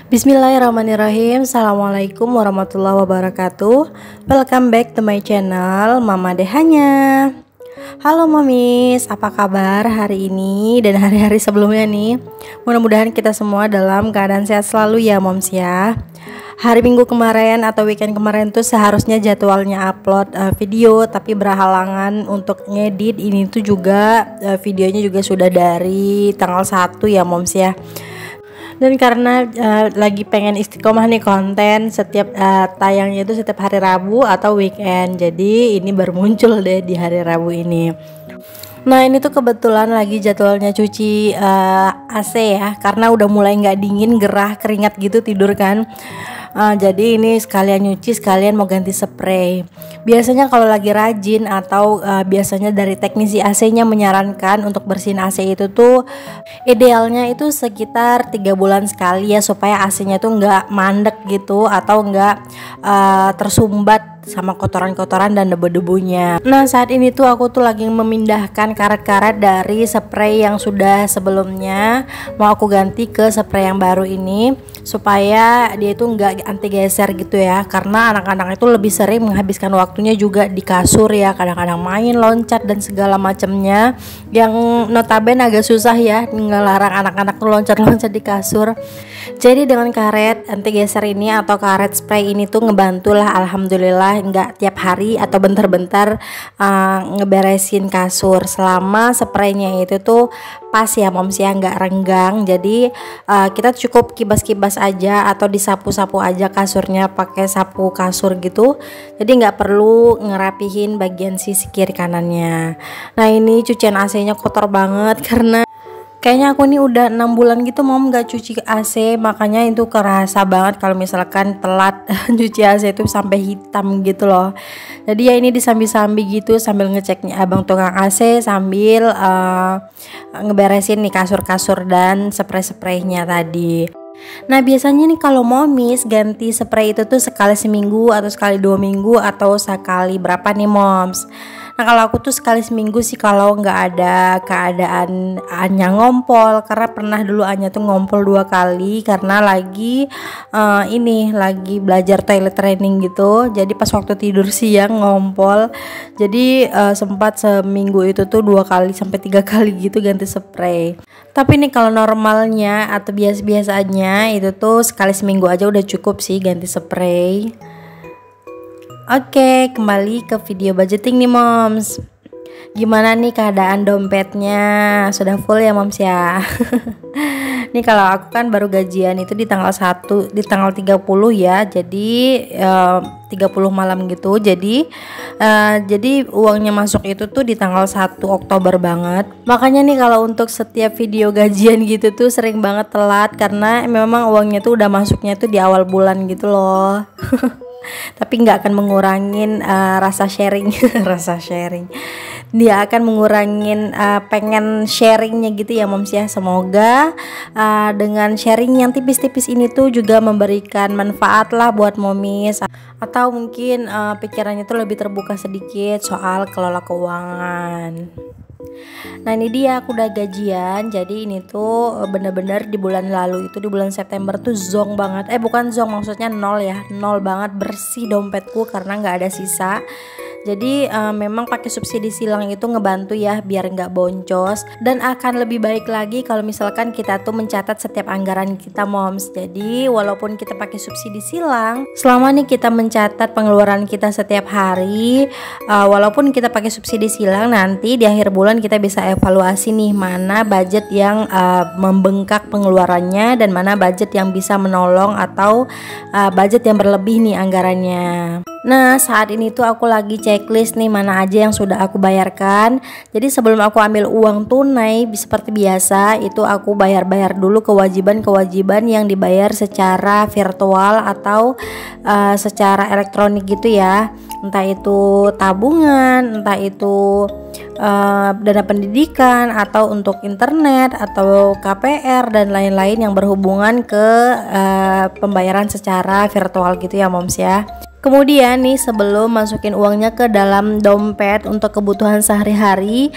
Bismillahirrahmanirrahim. Assalamualaikum warahmatullahi wabarakatuh. Welcome back to my channel Mama Dehanya. Halo Mamis, apa kabar hari ini dan hari-hari sebelumnya nih? Mudah-mudahan kita semua dalam keadaan sehat selalu ya Moms ya. Hari Minggu kemarin atau weekend kemarin tuh seharusnya jadwalnya upload video, tapi berhalangan untuk ngedit. Ini tuh juga videonya juga sudah dari tanggal 1 ya Moms ya. Dan karena lagi pengen istiqomah nih konten setiap tayangnya itu setiap hari Rabu atau weekend. Jadi ini baru muncul deh di hari Rabu ini. Nah ini tuh kebetulan lagi jadwalnya cuci AC ya, karena udah mulai nggak dingin, gerah, keringat gitu tidur kan. Jadi ini sekalian nyuci, sekalian mau ganti spray. Biasanya kalau lagi rajin atau biasanya dari teknisi AC-nya menyarankan untuk bersihin AC itu tuh idealnya itu sekitar 3 bulan sekali ya, supaya AC-nya tuh nggak mandek gitu atau nggak tersumbat sama kotoran-kotoran dan debu-debunya. Nah saat ini tuh aku tuh lagi memindahkan karet-karet dari spray yang sudah sebelumnya, mau aku ganti ke spray yang baru ini supaya dia itu nggak anti geser gitu ya, karena anak-anak itu lebih sering menghabiskan waktunya juga di kasur ya, kadang-kadang main, loncat dan segala macamnya, yang notabene agak susah ya ngelarang anak-anak tuh loncat-loncat di kasur. Jadi dengan karet anti geser ini atau karet spray ini tuh ngebantulah, alhamdulillah nggak tiap hari atau bentar-bentar ngeberesin kasur, selama spraynya itu tuh pas ya Moms ya, nggak renggang. Jadi kita cukup kibas-kibas aja atau disapu-sapu aja kasurnya pakai sapu kasur gitu, jadi nggak perlu ngerapihin bagian sisi kiri kanannya. Nah ini cucian AC-nya kotor banget karena kayaknya aku nih udah 6 bulan gitu Mom gak cuci AC, makanya itu kerasa banget kalau misalkan telat cuci AC itu sampai hitam gitu loh. Jadi ya ini disambi-sambi gitu sambil ngeceknya abang tukang AC, sambil ngeberesin nih kasur-kasur dan spray-spraynya tadi. Nah biasanya nih kalau Momis ganti spray itu tuh sekali seminggu atau sekali 2 minggu atau sekali berapa nih Moms? Nah kalau aku tuh sekali seminggu sih kalau nggak ada keadaan Anya ngompol, karena pernah dulu Anya tuh ngompol 2 kali karena lagi lagi belajar toilet training gitu. Jadi pas waktu tidur siang ngompol, jadi sempat seminggu itu tuh 2 kali sampai 3 kali gitu ganti spray. Tapi nih kalau normalnya atau biasa-biasanya itu tuh sekali seminggu aja udah cukup sih ganti spray. Oke, kembali ke video budgeting nih Moms. Gimana nih keadaan dompetnya? Sudah full ya Moms ya? Nih kalau aku kan baru gajian itu di tanggal 1, di tanggal 30 ya. Jadi 30 malam gitu. Jadi uangnya masuk itu tuh di tanggal 1 Oktober banget. Makanya nih kalau untuk setiap video gajian gitu tuh sering banget telat, karena memang uangnya tuh udah masuknya tuh di awal bulan gitu loh. Tapi nggak akan mengurangin rasa sharing rasa sharing, dia akan mengurangin pengen sharingnya gitu ya Moms ya. Semoga dengan sharing yang tipis-tipis ini tuh juga memberikan manfaat lah buat Momis, atau mungkin pikirannya tuh lebih terbuka sedikit soal kelola keuangan. Nah ini dia aku udah gajian. Jadi ini tuh bener-bener di bulan lalu itu, di bulan September tuh zong banget. Bukan zong, maksudnya nol ya, nol banget, bersih dompetku karena nggak ada sisa. Jadi memang pakai subsidi silang itu ngebantu ya biar nggak boncos, dan akan lebih baik lagi kalau misalkan kita tuh mencatat setiap anggaran kita Moms. Jadi walaupun kita pakai subsidi silang, selama nih kita mencatat pengeluaran kita setiap hari, walaupun kita pakai subsidi silang, nanti di akhir bulan kita bisa evaluasi nih mana budget yang membengkak pengeluarannya dan mana budget yang bisa menolong atau budget yang berlebih nih anggarannya. Nah saat ini tuh aku lagi checklist nih mana aja yang sudah aku bayarkan. Jadi sebelum aku ambil uang tunai seperti biasa, itu aku bayar-bayar dulu kewajiban-kewajiban yang dibayar secara virtual atau secara elektronik gitu ya. Entah itu tabungan, entah itu dana pendidikan, atau untuk internet, atau KPR dan lain-lain yang berhubungan ke pembayaran secara virtual gitu ya Moms ya. Kemudian nih sebelum masukin uangnya ke dalam dompet untuk kebutuhan sehari-hari,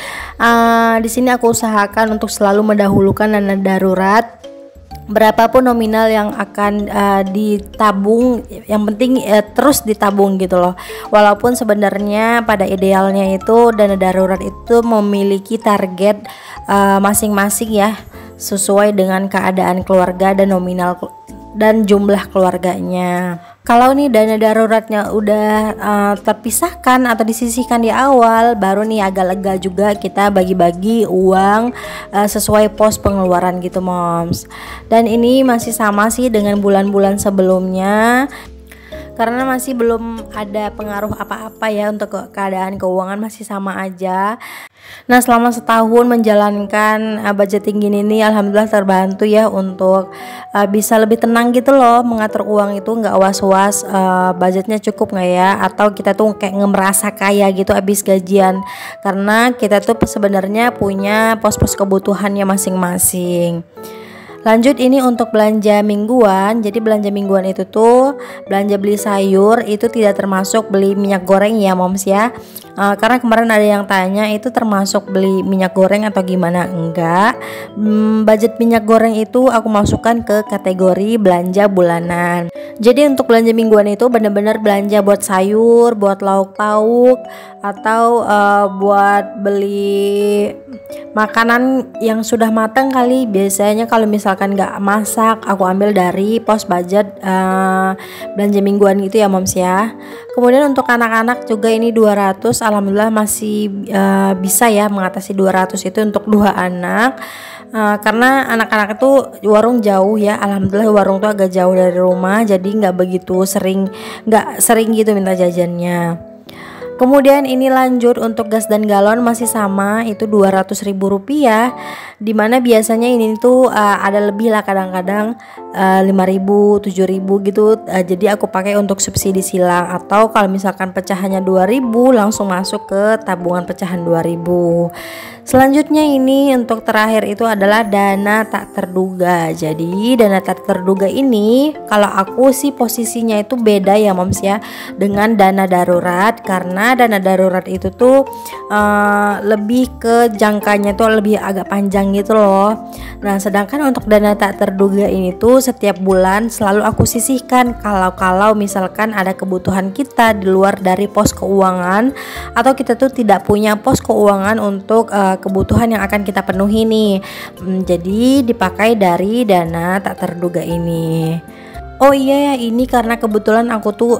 di sini aku usahakan untuk selalu mendahulukan dana darurat berapapun nominal yang akan ditabung, yang penting terus ditabung gitu loh. Walaupun sebenarnya pada idealnya itu dana darurat itu memiliki target masing-masing ya, sesuai dengan keadaan keluarga dan nominal dan jumlah keluarganya. Kalau nih dana daruratnya udah terpisahkan atau disisihkan di awal, baru nih agak lega juga kita bagi-bagi uang sesuai pos pengeluaran gitu moms. Dan ini masih sama sih dengan bulan-bulan sebelumnya, karena masih belum ada pengaruh apa-apa ya untuk keadaan keuangan, masih sama aja. Nah, selama setahun menjalankan budgeting gini nih, alhamdulillah terbantu ya untuk bisa lebih tenang gitu loh, mengatur uang itu nggak was-was budgetnya cukup nggak ya, atau kita tuh kayak ngerasa kaya gitu abis gajian, karena kita tuh sebenarnya punya pos-pos kebutuhannya masing-masing. Lanjut ini untuk belanja mingguan. Jadi belanja mingguan itu tuh belanja beli sayur, itu tidak termasuk beli minyak goreng ya moms ya. Karena kemarin ada yang tanya itu termasuk beli minyak goreng atau gimana. Enggak, budget minyak goreng itu aku masukkan ke kategori belanja bulanan. Jadi untuk belanja mingguan itu benar-benar belanja buat sayur, buat lauk pauk, atau buat beli makanan yang sudah matang kali. Biasanya kalau misalkan nggak masak, aku ambil dari pos budget belanja mingguan gitu ya moms ya. Kemudian untuk anak-anak juga ini 200, alhamdulillah masih bisa ya mengatasi 200 itu untuk 2 anak. Karena anak-anak itu warung jauh ya, alhamdulillah warung tuh agak jauh dari rumah, jadi nggak sering gitu minta jajannya. Kemudian ini lanjut untuk gas dan galon masih sama, itu Rp200.000, dimana biasanya ini tuh ada lebih lah, kadang-kadang 5.000, 7.000 gitu. Jadi aku pakai untuk subsidi silang, atau kalau misalkan pecahannya 2.000 langsung masuk ke tabungan pecahan 2.000. Selanjutnya ini untuk terakhir itu adalah dana tak terduga. Jadi dana tak terduga ini kalau aku sih posisinya itu beda ya moms ya dengan dana darurat, karena dana darurat itu tuh lebih ke jangkanya tuh lebih agak panjang gitu loh. Nah, sedangkan untuk dana tak terduga ini tuh setiap bulan selalu aku sisihkan kalau misalkan ada kebutuhan kita di luar dari pos keuangan, atau kita tuh tidak punya pos keuangan untuk kebutuhan yang akan kita penuhi nih. Jadi dipakai dari dana tak terduga ini. Oh iya ya, ini karena kebetulan aku tuh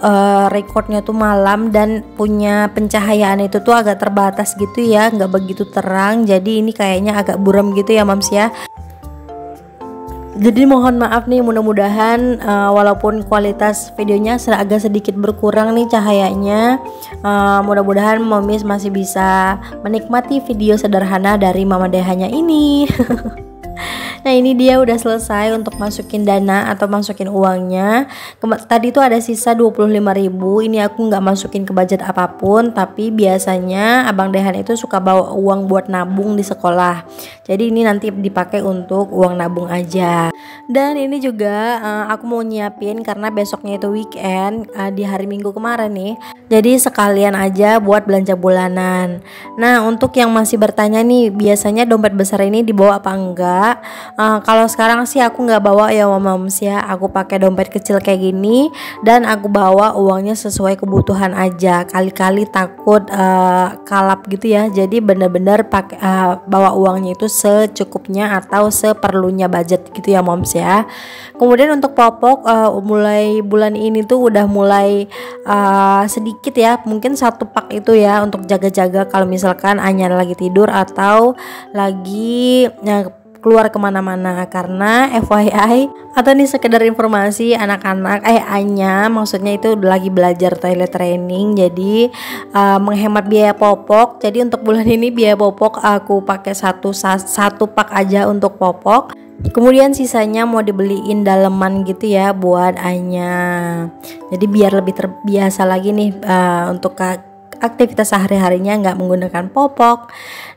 recordnya tuh malam dan punya pencahayaan itu tuh agak terbatas gitu ya, nggak begitu terang. Jadi ini kayaknya agak buram gitu ya moms ya. Jadi mohon maaf nih, mudah-mudahan walaupun kualitas videonya agak sedikit berkurang nih cahayanya, mudah-mudahan momis masih bisa menikmati video sederhana dari Mama Dehanya ini. Nah, ini dia udah selesai untuk masukin dana atau masukin uangnya. Tadi tuh ada sisa 25.000. Ini aku nggak masukin ke budget apapun, tapi biasanya Abang Dehan itu suka bawa uang buat nabung di sekolah. Jadi ini nanti dipakai untuk uang nabung aja. Dan ini juga aku mau nyiapin karena besoknya itu weekend di hari Minggu kemarin nih. Jadi sekalian aja buat belanja bulanan. Nah, untuk yang masih bertanya nih, biasanya dompet besar ini dibawa apa enggak? Kalau sekarang sih aku nggak bawa ya moms ya, aku pakai dompet kecil kayak gini dan aku bawa uangnya sesuai kebutuhan aja. Kali-kali takut kalap gitu ya, jadi bener-bener pakai bawa uangnya itu secukupnya atau seperlunya budget gitu ya moms ya. Kemudian untuk popok mulai bulan ini tuh udah mulai sedikit ya, mungkin 1 pak itu ya untuk jaga-jaga kalau misalkan Anya lagi tidur atau lagi keluar kemana-mana. Karena FYI atau nih sekedar informasi, anak-anak Anya maksudnya itu lagi belajar toilet training, jadi menghemat biaya popok. Jadi untuk bulan ini biaya popok aku pakai satu pak aja untuk popok. Kemudian sisanya mau dibeliin daleman gitu ya buat Anya. Jadi biar lebih terbiasa lagi nih untuk aktivitas sehari-harinya nggak menggunakan popok.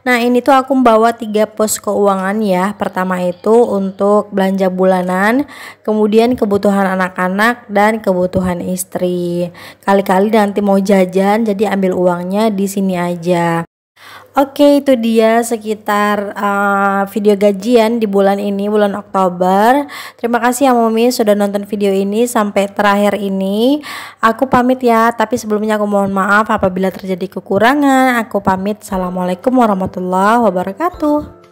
Nah, ini tuh aku membawa 3 pos keuangan ya. Pertama itu untuk belanja bulanan, kemudian kebutuhan anak-anak dan kebutuhan istri. Kali-kali nanti mau jajan, jadi ambil uangnya di sini aja. Oke, itu dia sekitar video gajian di bulan ini, bulan Oktober. Terima kasih ya Mami sudah nonton video ini sampai terakhir ini. Aku pamit ya, tapi sebelumnya aku mohon maaf apabila terjadi kekurangan. Aku pamit. Assalamualaikum warahmatullahi wabarakatuh.